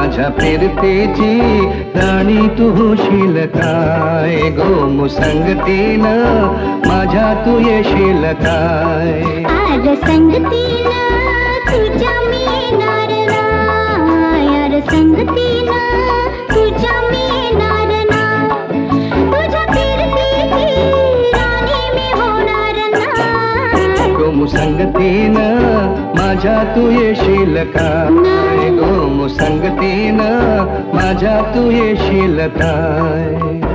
माझ्या फिरतेची राणी तू होशील काय गो मुसंगतीनं माझ्या तू येशील काय आर संगतीनं तुझ्या मी येणार नाय आर संगतीनं तुझ्या मी येणार नाय तुझ्या फिरतेची राणी मी होणार नाय गो मुसंगतीनं माझ्या तू येशील काय गो मुसंगतीनं माझ्या तू येशील काय